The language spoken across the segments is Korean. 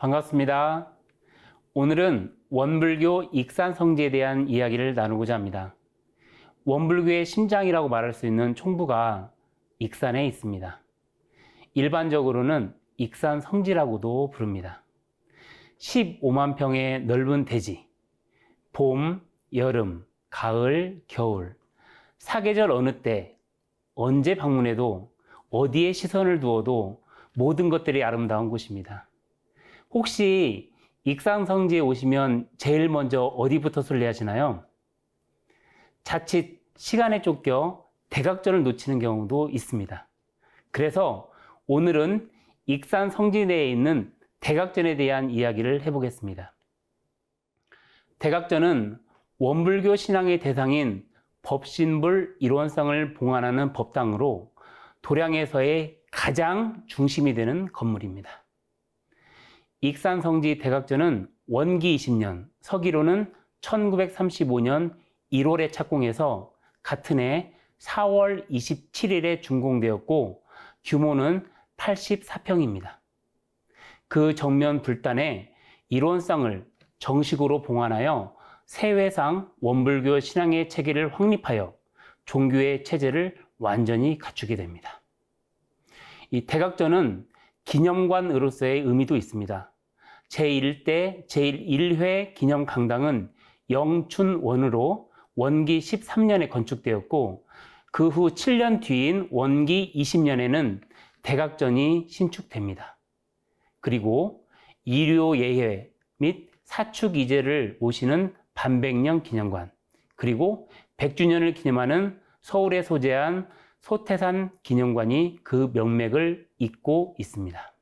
반갑습니다. 오늘은 원불교 익산성지에 대한 이야기를 나누고자 합니다. 원불교의 심장이라고 말할 수 있는 총부가 익산에 있습니다. 일반적으로는 익산성지라고도 부릅니다. 15만 평의 넓은 대지, 봄, 여름, 가을, 겨울, 사계절 어느 때, 언제 방문해도 어디에 시선을 두어도 모든 것들이 아름다운 곳입니다. 혹시 익산성지에 오시면 제일 먼저 어디부터 순례하시나요? 자칫 시간에 쫓겨 대각전을 놓치는 경우도 있습니다. 그래서 오늘은 익산성지 내에 있는 대각전에 대한 이야기를 해보겠습니다. 대각전은 원불교 신앙의 대상인 법신불 일원성을 봉안하는 법당으로 도량에서의 가장 중심이 되는 건물입니다. 익산성지 대각전은 원기 20년, 서기로는 1935년 1월에 착공해서 같은 해 4월 27일에 준공되었고 규모는 84평입니다. 그 정면 불단에 일원상을 정식으로 봉안하여 세회상 원불교 신앙의 체계를 확립하여 종교의 체제를 완전히 갖추게 됩니다. 이 대각전은 기념관으로서의 의미도 있습니다. 제1대 제1회 기념강당은 영춘원으로 원기 13년에 건축되었고 그 후 7년 뒤인 원기 20년에는 대각전이 신축됩니다. 그리고 이료예회 및 사축이제를 모시는 반백년 기념관, 그리고 100주년을 기념하는 서울에 소재한 소태산 기념관이 그 명맥을 잇고 있습니다.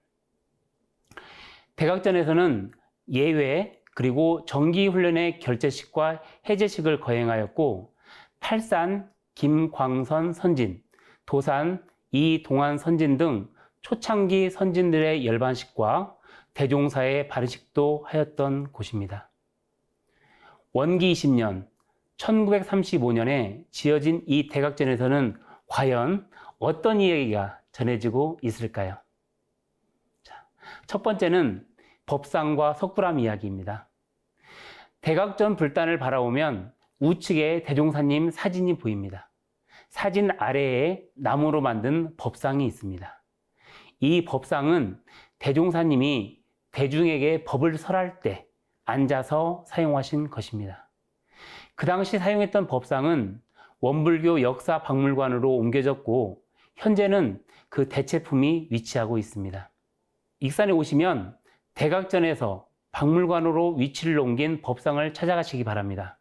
대각전에서는 예회 그리고 정기훈련의 결제식과 해제식을 거행하였고 팔산 김광선 선진, 도산 이동환 선진 등 초창기 선진들의 열반식과 대종사의 발의식도 하였던 곳입니다. 원기 20년 1935년에 지어진 이 대각전에서는 과연 어떤 이야기가 전해지고 있을까요? 자, 첫 번째는 법상과 석굴암 이야기입니다. 대각전 불단을 바라보면 우측에 대종사님 사진이 보입니다. 사진 아래에 나무로 만든 법상이 있습니다. 이 법상은 대종사님이 대중에게 법을 설할 때 앉아서 사용하신 것입니다. 그 당시 사용했던 법상은 원불교 역사박물관으로 옮겨졌고 현재는 그 대체품이 위치하고 있습니다. 익산에 오시면 대각전에서 박물관으로 위치를 옮긴 법상을 찾아가시기 바랍니다.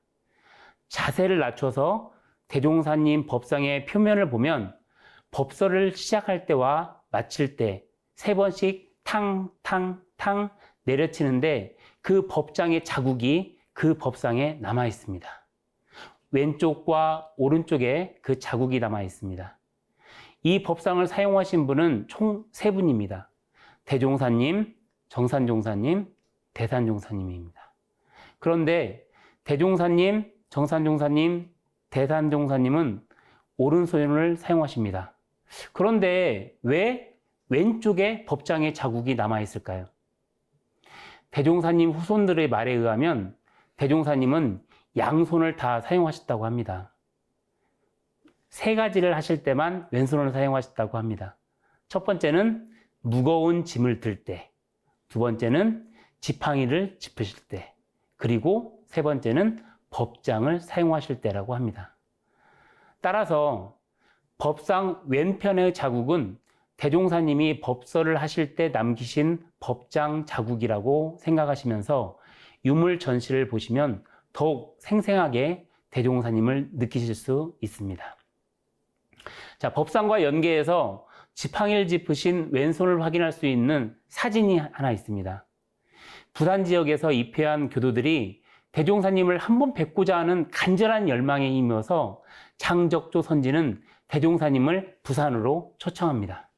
자세를 낮춰서 대종사님 법상의 표면을 보면 법설을 시작할 때와 마칠 때 3번씩 탕탕탕 내려치는데 그 법장의 자국이 그 법상에 남아 있습니다. 왼쪽과 오른쪽에 그 자국이 남아 있습니다. 이 법상을 사용하신 분은 총 3분입니다. 대종사님, 정산종사님, 대산종사님입니다. 그런데 대종사님, 정산종사님, 대산종사님은 오른손을 사용하십니다. 그런데 왜 왼쪽에 법장의 자국이 남아 있을까요? 대종사님 후손들의 말에 의하면 대종사님은 양손을 다 사용하셨다고 합니다. 3가지를 하실 때만 왼손을 사용하셨다고 합니다. 첫 번째는 무거운 짐을 들 때, 두 번째는 지팡이를 짚으실 때, 그리고 3번째는 법장을 사용하실 때라고 합니다. 따라서 법상 왼편의 자국은 대종사님이 법설을 하실 때 남기신 법장 자국이라고 생각하시면서 유물 전시를 보시면 더욱 생생하게 대종사님을 느끼실 수 있습니다. 자, 법상과 연계해서 지팡이를 짚으신 왼손을 확인할 수 있는 사진이 하나 있습니다. 부산 지역에서 입회한 교도들이 대종사님을 한번 뵙고자 하는 간절한 열망에 힘입어서 장적조 선지는 대종사님을 부산으로 초청합니다.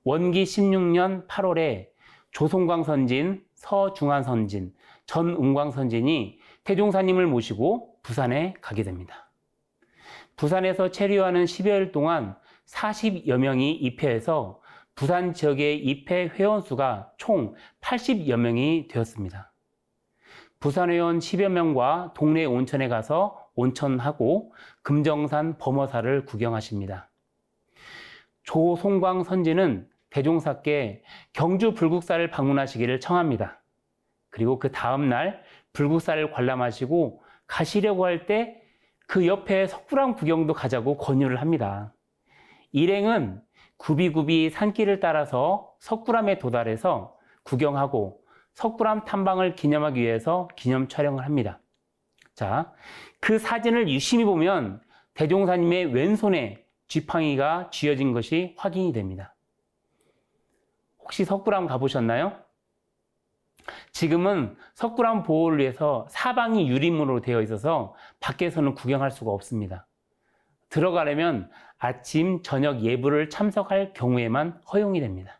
원기 16년 8월에 조송광 선진, 서중환 선진, 전웅광 선진이 대종사님을 모시고 부산에 가게 됩니다. 부산에서 체류하는 10여일 동안 40여 명이 입회해서 부산 지역의 입회 회원 수가 총 80여 명이 되었습니다. 부산 회원 10여 명과 동네 온천에 가서 온천하고 금정산 범어사를 구경하십니다. 조송광 선지는 대종사께 경주 불국사를 방문하시기를 청합니다. 그리고 그 다음날 불국사를 관람하시고 가시려고 할 때 그 옆에 석굴암 구경도 가자고 권유를 합니다. 일행은 굽이굽이 산길을 따라서 석굴암에 도달해서 구경하고 석굴암 탐방을 기념하기 위해서 기념 촬영을 합니다. 자, 그 사진을 유심히 보면 대종사님의 왼손에 쥐팡이가 쥐어진 것이 확인이 됩니다. 혹시 석굴암 가보셨나요? 지금은 석굴암 보호를 위해서 사방이 유리문으로 되어 있어서 밖에서는 구경할 수가 없습니다. 들어가려면 아침, 저녁 예불을 참석할 경우에만 허용이 됩니다.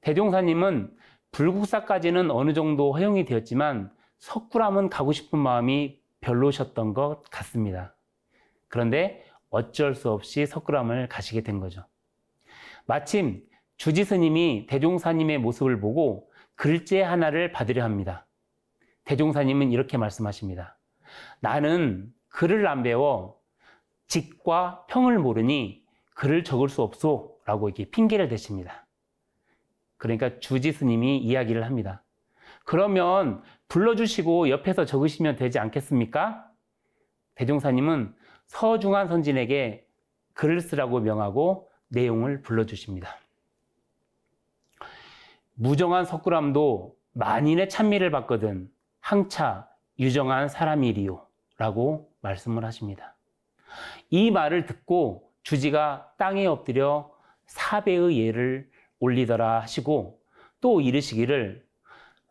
대종사님은 불국사까지는 어느 정도 허용이 되었지만 석굴암은 가고 싶은 마음이 별로셨던 것 같습니다. 그런데 어쩔 수 없이 석굴암을 가시게 된 거죠. 마침 주지스님이 대종사님의 모습을 보고 글재 하나를 받으려 합니다. 대종사님은 이렇게 말씀하십니다. 나는 글을 안 배워 직과 평을 모르니 글을 적을 수 없소 라고 이렇게 핑계를 대십니다. 그러니까 주지스님이 이야기를 합니다. 그러면 불러주시고 옆에서 적으시면 되지 않겠습니까? 대종사님은 서중한 선진에게 글을 쓰라고 명하고 내용을 불러주십니다. 무정한 석굴암도 만인의 찬미를 받거든 항차 유정한 사람이리요 라고 말씀을 하십니다. 이 말을 듣고 주지가 땅에 엎드려 사배의 예를 올리더라 하시고 또 이르시기를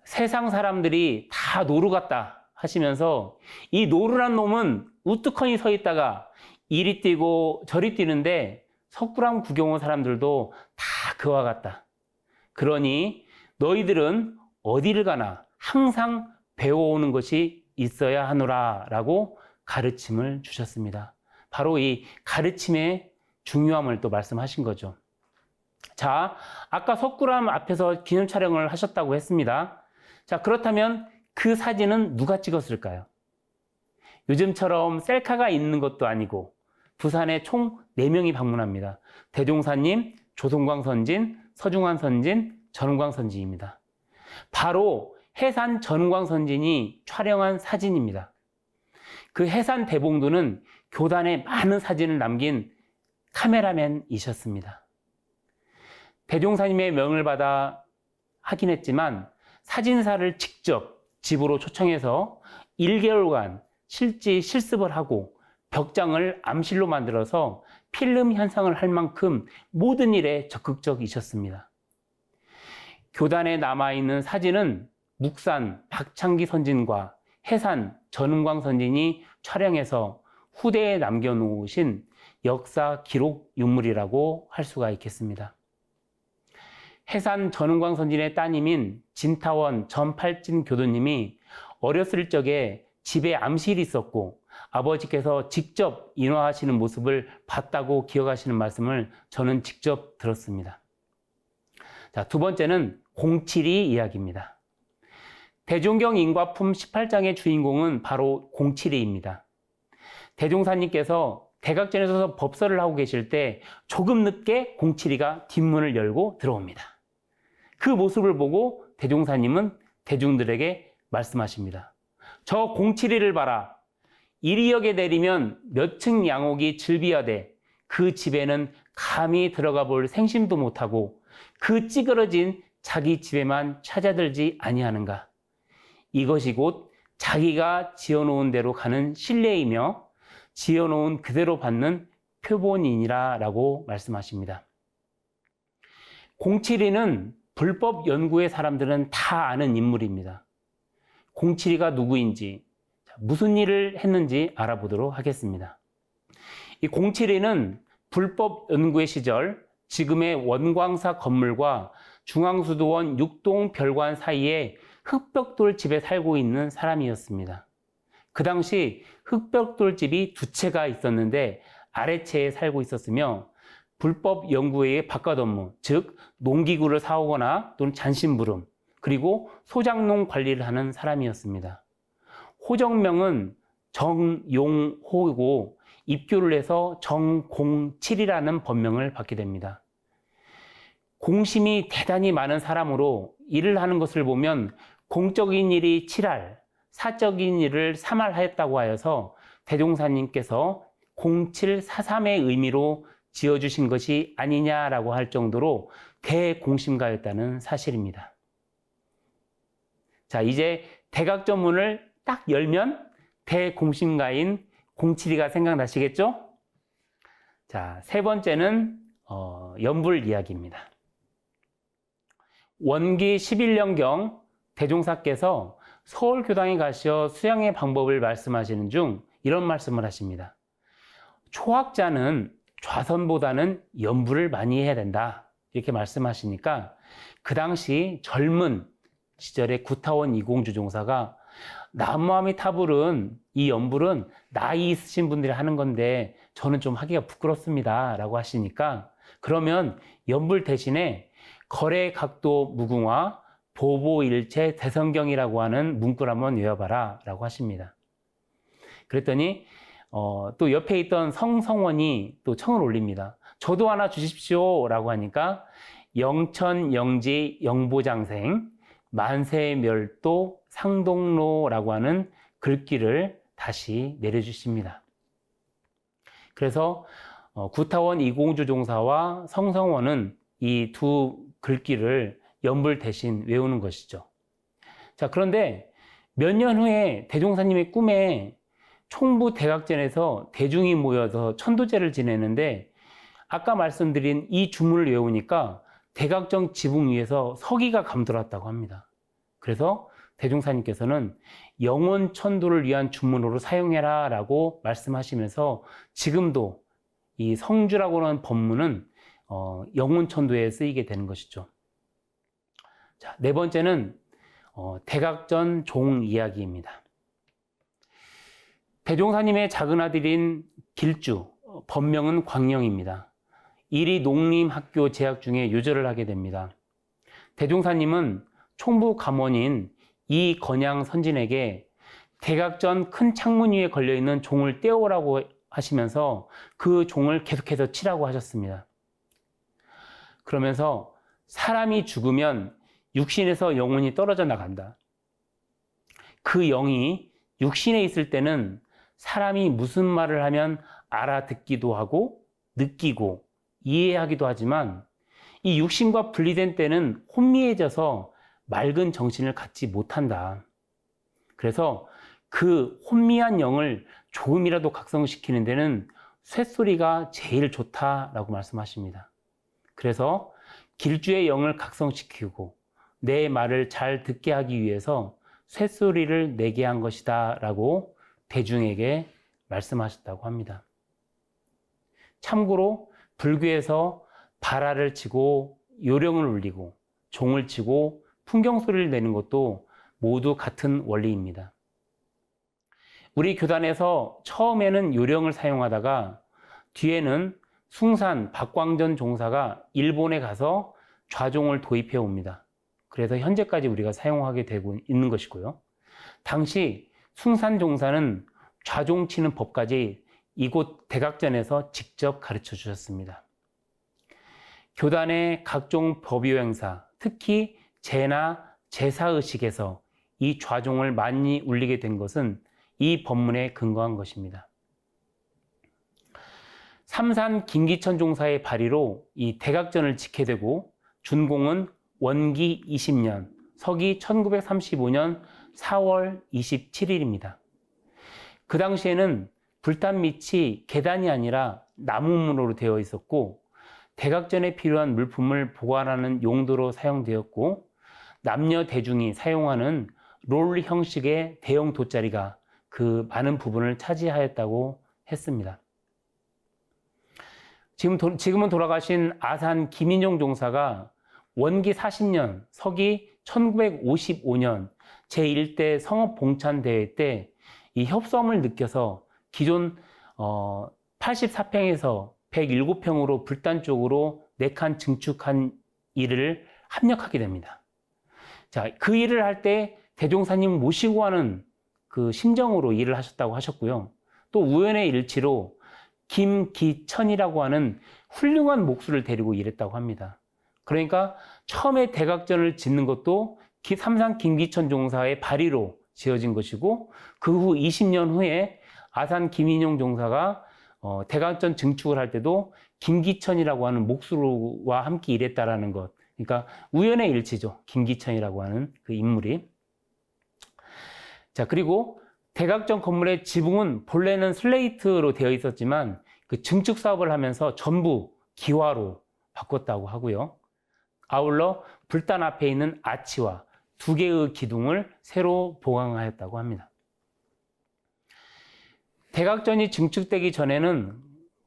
세상 사람들이 다 노루 같다 하시면서 이 노루란 놈은 우뚝하니 서 있다가 이리 뛰고 저리 뛰는데 석굴암 구경 온 사람들도 다 그와 같다. 그러니 너희들은 어디를 가나 항상 배워오는 것이 있어야 하노라 라고 가르침을 주셨습니다. 바로 이 가르침의 중요함을 또 말씀하신 거죠. 자, 아까 석굴암 앞에서 기념 촬영을 하셨다고 했습니다. 자, 그렇다면 그 사진은 누가 찍었을까요? 요즘처럼 셀카가 있는 것도 아니고 부산에 총 4명이 방문합니다. 대종사님, 조송광 선진, 서중환 선진, 전은광 선진입니다. 바로 해산 전은광 선진이 촬영한 사진입니다. 그 해산 대봉도는 교단에 많은 사진을 남긴 카메라맨이셨습니다. 대종사님의 명을 받아 하긴 했지만 사진사를 직접 집으로 초청해서 1개월간 실제 실습을 하고 벽장을 암실로 만들어서 필름 현상을 할 만큼 모든 일에 적극적이셨습니다. 교단에 남아있는 사진은 묵산 박창기 선진과 해산 전은광 선진이 촬영해서 후대에 남겨놓으신 역사 기록 유물이라고 할 수가 있겠습니다. 해산 전은광 선진의 따님인 진타원 전팔진 교도님이 어렸을 적에 집에 암실이 있었고 아버지께서 직접 인화하시는 모습을 봤다고 기억하시는 말씀을 저는 직접 들었습니다. 자, 두 번째는 공칠이 이야기입니다. 대종경 인과품 18장의 주인공은 바로 공칠이입니다. 대종사님께서 대각전에서 법설을 하고 계실 때 조금 늦게 공칠이가 뒷문을 열고 들어옵니다. 그 모습을 보고 대종사님은 대중들에게 말씀하십니다. 저 공칠이를 봐라. 이리역에 내리면 몇 층 양옥이 즐비하되 그 집에는 감히 들어가 볼 생심도 못하고 그 찌그러진 자기 집에만 찾아들지 아니하는가. 이것이 곧 자기가 지어놓은 대로 가는 신뢰이며 지어놓은 그대로 받는 표본이니라 라고 말씀하십니다. 공칠이는 불법 연구의 사람들은 다 아는 인물입니다. 공칠이가 누구인지, 무슨 일을 했는지 알아보도록 하겠습니다. 이 공칠이는 불법 연구의 시절 지금의 원광사 건물과 중앙수도원 6동 별관 사이에 흑벽돌 집에 살고 있는 사람이었습니다. 그 당시 흑벽돌 집이 두 채가 있었는데 아래채에 살고 있었으며 불법 연구회의 바깥 업무, 즉 농기구를 사오거나 또는 잔심부름, 그리고 소작농 관리를 하는 사람이었습니다. 호정명은 정용호고 입교를 해서 정공칠이라는 법명을 받게 됩니다. 공심이 대단히 많은 사람으로 일을 하는 것을 보면 공적인 일이 7할, 사적인 일을 3할 하였다고 하여서 대종사님께서 0743의 의미로 지어주신 것이 아니냐라고 할 정도로 대공심가였다는 사실입니다. 자, 이제 대각전문을 딱 열면 대공심가인 072가 생각나시겠죠? 자, 세 번째는 연불 이야기입니다. 원기 11년경 대종사께서 서울교당에 가셔 수양의 방법을 말씀하시는 중 이런 말씀을 하십니다. 초학자는 좌선보다는 연불을 많이 해야 된다. 이렇게 말씀하시니까 그 당시 젊은 시절의 구타원 이공주 종사가 나무아미타불은 이 연불은 나이 있으신 분들이 하는 건데 저는 좀 하기가 부끄럽습니다 라고 하시니까 그러면 연불 대신에 거래각도 무궁화 보보일체 대성경이라고 하는 문구를 한번 외워봐라 라고 하십니다. 그랬더니 또 옆에 있던 성성원이 또 청을 올립니다. 저도 하나 주십시오 라고 하니까 영천영지 영보장생 만세멸도 상동로라고 하는 글귀를 다시 내려주십니다. 그래서 구타원 이공주 종사와 성성원은 이 두 글귀를 연불 대신 외우는 것이죠. 자, 그런데 몇 년 후에 대종사님의 꿈에 총부 대각전에서 대중이 모여서 천도제를 지내는데 아까 말씀드린 이 주문을 외우니까 대각전 지붕 위에서 서기가 감돌았다고 합니다. 그래서 대종사님께서는 영원 천도를 위한 주문으로 사용해라 라고 말씀하시면서 지금도 이 성주라고 하는 법문은 영원 천도에 쓰이게 되는 것이죠. 자, 네 번째는 대각전 종 이야기입니다. 대종사님의 작은 아들인 길주, 법명은 광영입니다. 이리 농림학교 재학 중에 유절을 하게 됩니다. 대종사님은 총부 감원인 이건양 선진에게 대각전 큰 창문 위에 걸려있는 종을 떼오라고 하시면서 그 종을 계속해서 치라고 하셨습니다. 그러면서 사람이 죽으면 육신에서 영혼이 떨어져 나간다. 그 영이 육신에 있을 때는 사람이 무슨 말을 하면 알아듣기도 하고 느끼고 이해하기도 하지만 이 육신과 분리된 때는 혼미해져서 맑은 정신을 갖지 못한다. 그래서 그 혼미한 영을 조금이라도 각성시키는 데는 쇳소리가 제일 좋다라고 말씀하십니다. 그래서 길주의 영을 각성시키고 내 말을 잘 듣게 하기 위해서 쇳소리를 내게 한 것이다 라고 대중에게 말씀하셨다고 합니다. 참고로 불교에서 바라를 치고 요령을 울리고 종을 치고 풍경소리를 내는 것도 모두 같은 원리입니다. 우리 교단에서 처음에는 요령을 사용하다가 뒤에는 숭산 박광전 종사가 일본에 가서 좌종을 도입해 옵니다. 그래서 현재까지 우리가 사용하게 되고 있는 것이고요. 당시 숭산 종사는 좌종 치는 법까지 이곳 대각전에서 직접 가르쳐 주셨습니다. 교단의 각종 법요 행사, 특히 제나 제사의식에서 이 좌종을 많이 울리게 된 것은 이 법문에 근거한 것입니다. 삼산 김기천 종사의 발의로 이 대각전을 짓게 되고 준공은 원기 20년, 서기 1935년 4월 27일입니다. 그 당시에는 불탄 밑이 계단이 아니라 나무문으로 되어 있었고 대각전에 필요한 물품을 보관하는 용도로 사용되었고 남녀 대중이 사용하는 롤 형식의 대형 돗자리가 그 많은 부분을 차지하였다고 했습니다. 지금은 돌아가신 아산 김인용 종사가 원기 40년, 서기 1955년 제1대 성업봉찬대회 때 이 협소함을 느껴서 기존 84평에서 107평으로 불단 쪽으로 4칸 증축한 일을 합력하게 됩니다. 자, 그 일을 할 때 대종사님 모시고 하는 그 심정으로 일을 하셨다고 하셨고요. 또 우연의 일치로 김기천이라고 하는 훌륭한 목수를 데리고 일했다고 합니다. 그러니까 처음에 대각전을 짓는 것도 삼산 김기천 종사의 발의로 지어진 것이고, 그 후 20년 후에 아산 김인용 종사가 대각전 증축을 할 때도 김기천이라고 하는 목수와 함께 일했다라는 것. 그러니까 우연의 일치죠. 김기천이라고 하는 그 인물이. 자, 그리고 대각전 건물의 지붕은 본래는 슬레이트로 되어 있었지만 그 증축 사업을 하면서 전부 기와로 바꿨다고 하고요. 아울러 불단 앞에 있는 아치와 2개의 기둥을 새로 보강하였다고 합니다. 대각전이 증축되기 전에는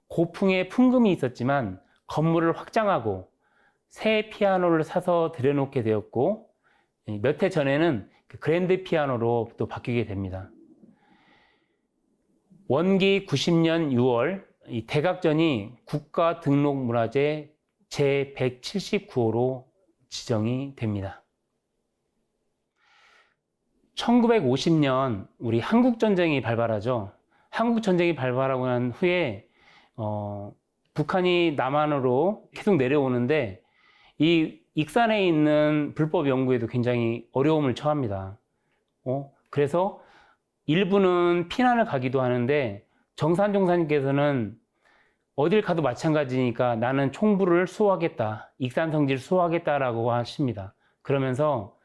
고풍의 풍금이 있었지만 건물을 확장하고 새 피아노를 사서 들여놓게 되었고, 몇 해 전에는 그랜드 피아노로 또 바뀌게 됩니다. 원기 90년 6월 이 대각전이 국가등록문화재 제179호로 지정이 됩니다. 1950년 우리 한국전쟁이 발발하죠. 한국전쟁이 발발하고 난 후에 북한이 남한으로 계속 내려오는데 이 익산에 있는 불법 연구에도 굉장히 어려움을 처합니다. 그래서 일부는 피난을 가기도 하는데 정산종사님께서는 어딜 가도 마찬가지니까 나는 총부를 수호하겠다, 익산성지를 수호하겠다라고 하십니다. 그러면서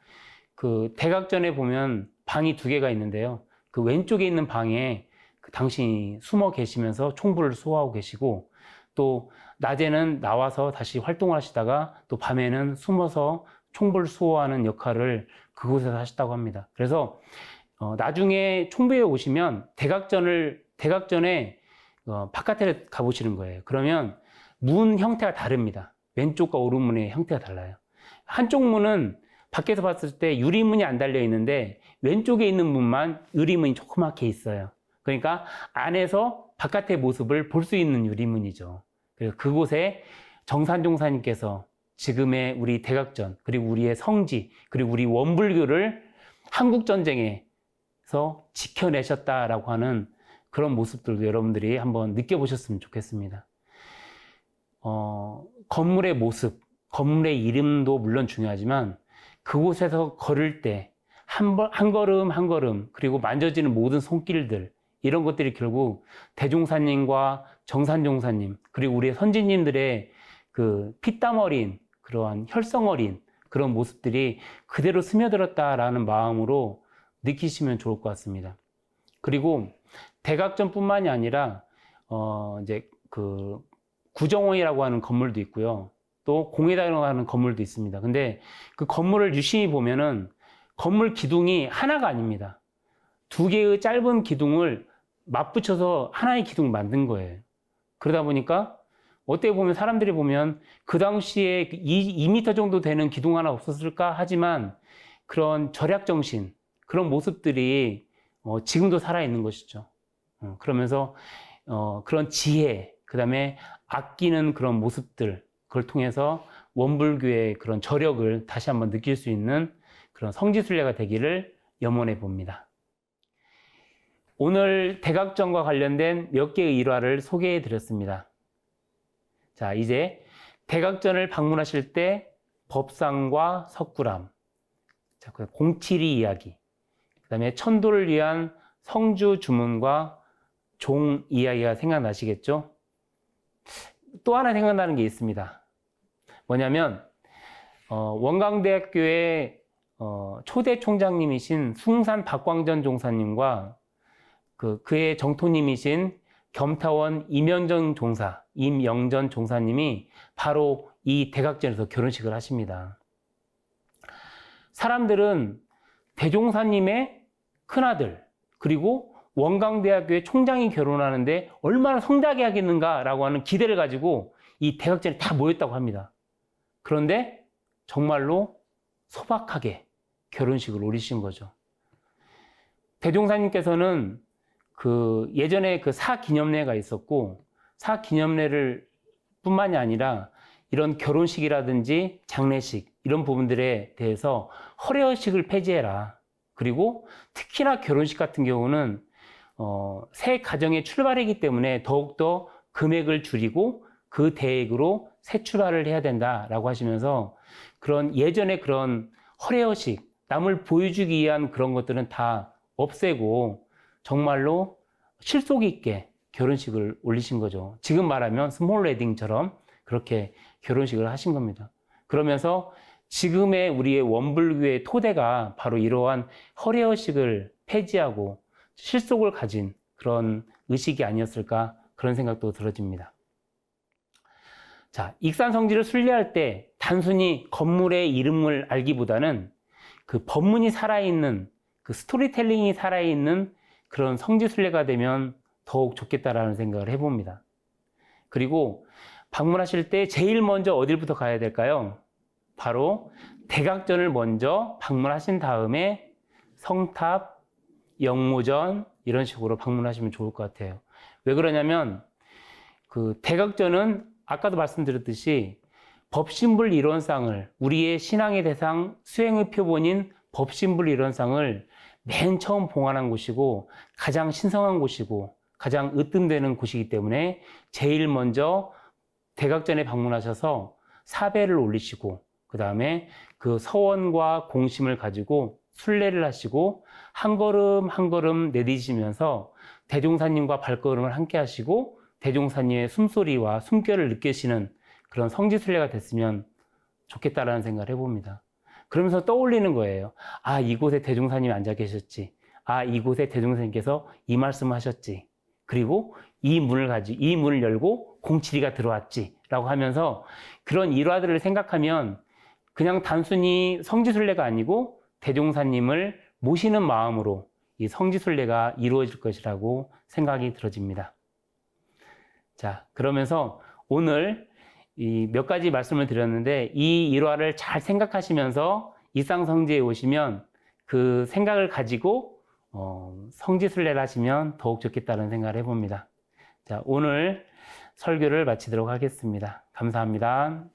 그 대각전에 보면 방이 2개가 있는데요. 그 왼쪽에 있는 방에 당신이 숨어 계시면서 총부를 수호하고 계시고, 또 낮에는 나와서 다시 활동을 하시다가 또 밤에는 숨어서 총부를 수호하는 역할을 그곳에서 하셨다고 합니다. 그래서 나중에 총부에 오시면 대각전에 바깥에 가보시는 거예요. 그러면 문 형태가 다릅니다. 왼쪽과 오른문의 형태가 달라요. 한쪽 문은 밖에서 봤을 때 유리문이 안 달려 있는데 왼쪽에 있는 문만 유리문이 조그맣게 있어요. 그러니까 안에서 바깥의 모습을 볼 수 있는 유리문이죠. 그래서 그곳에 정산종사님께서 지금의 우리 대각전, 그리고 우리의 성지, 그리고 우리 원불교를 한국전쟁에서 지켜내셨다라고 하는 그런 모습들도 여러분들이 한번 느껴보셨으면 좋겠습니다. 건물의 모습, 건물의 이름도 물론 중요하지만 그곳에서 걸을 때 한 걸음 한 걸음, 그리고 만져지는 모든 손길들, 이런 것들이 결국 대종사님과 정산종사님, 그리고 우리의 선지님들의 그 피땀 어린, 그러한 혈성 어린 그런 모습들이 그대로 스며들었다라는 마음으로 느끼시면 좋을 것 같습니다. 그리고 대각전뿐만이 아니라 이제 그 구정원이라고 하는 건물도 있고요. 또 공회당이라고 하는 건물도 있습니다. 근데 그 건물을 유심히 보면은 건물 기둥이 하나가 아닙니다. 2개의 짧은 기둥을 맞붙여서 하나의 기둥을 만든 거예요. 그러다 보니까 어떻게 보면 사람들이 보면 그 당시에 2m 정도 되는 기둥 하나 없었을까 하지만 그런 절약정신, 그런 모습들이 지금도 살아있는 것이죠. 그러면서 그런 지혜, 그 다음에 아끼는 그런 모습들, 그걸 통해서 원불교의 그런 저력을 다시 한번 느낄 수 있는 그런 성지순례가 되기를 염원해 봅니다. 오늘 대각전과 관련된 몇 개의 일화를 소개해 드렸습니다. 자, 이제 대각전을 방문하실 때 법상과 석굴암, 자, 공칠이 이야기, 그 다음에 천도를 위한 성주 주문과 종 이야기가 생각나시겠죠? 또 하나 생각나는 게 있습니다. 뭐냐면 원광대학교의 초대 총장님이신 숭산 박광전 종사님과 그의 정토님이신 겸타원 임영전 종사님이 바로 이 대각전에서 결혼식을 하십니다. 사람들은 대종사님의 큰아들, 그리고 원광대학교의 총장이 결혼하는데 얼마나 성대하게 하겠는가라고 하는 기대를 가지고 이 대각전에 다 모였다고 합니다. 그런데 정말로 소박하게 결혼식을 올리신 거죠. 대종사님께서는 예전에 그 사기념례가 있었고, 사기념례를 뿐만이 아니라 이런 결혼식이라든지 장례식 이런 부분들에 대해서 허례허식을 폐지해라. 그리고 특히나 결혼식 같은 경우는 새 가정의 출발이기 때문에 더욱더 금액을 줄이고 그 대액으로 새 출발을 해야 된다라고 하시면서 그런 예전에 그런 허례허식, 남을 보여주기 위한 그런 것들은 다 없애고 정말로 실속 있게 결혼식을 올리신 거죠. 지금 말하면 스몰 웨딩처럼 그렇게 결혼식을 하신 겁니다. 그러면서 지금의 우리의 원불교의 토대가 바로 이러한 허례허식을 폐지하고 실속을 가진 그런 의식이 아니었을까 그런 생각도 들어집니다. 자, 익산성지를 순례할 때 단순히 건물의 이름을 알기보다는 그 법문이 살아있는 그 스토리텔링이 살아있는 그런 성지순례가 되면 더욱 좋겠다라는 생각을 해봅니다. 그리고 방문하실 때 제일 먼저 어딜부터 가야 될까요? 바로 대각전을 먼저 방문하신 다음에 성탑, 영무전 이런 식으로 방문하시면 좋을 것 같아요. 왜 그러냐면 그 대각전은 아까도 말씀드렸듯이 법신불 이론상을 우리의 신앙의 대상 수행의 표본인 법신불 이론상을 맨 처음 봉안한 곳이고 가장 신성한 곳이고 가장 으뜸되는 곳이기 때문에 제일 먼저 대각전에 방문하셔서 사배를 올리시고 그 다음에 그 서원과 공심을 가지고 순례를 하시고 한 걸음 한 걸음 내디디시면서 대종사님과 발걸음을 함께 하시고 대종사님의 숨소리와 숨결을 느끼시는 그런 성지순례가 됐으면 좋겠다라는 생각을 해봅니다. 그러면서 떠올리는 거예요. 아, 이곳에 대종사님이 앉아 계셨지. 아, 이곳에 대종사님께서 이 말씀을 하셨지. 그리고 이 문을 열고 공칠이가 들어왔지. 라고 하면서 그런 일화들을 생각하면 그냥 단순히 성지순례가 아니고 대종사님을 모시는 마음으로 이 성지순례가 이루어질 것이라고 생각이 들어집니다. 자, 그러면서 오늘 이 몇 가지 말씀을 드렸는데 이 일화를 잘 생각하시면서 익산성지에 오시면 그 생각을 가지고 성지순례를 하시면 더욱 좋겠다는 생각을 해봅니다. 자, 오늘 설교를 마치도록 하겠습니다. 감사합니다.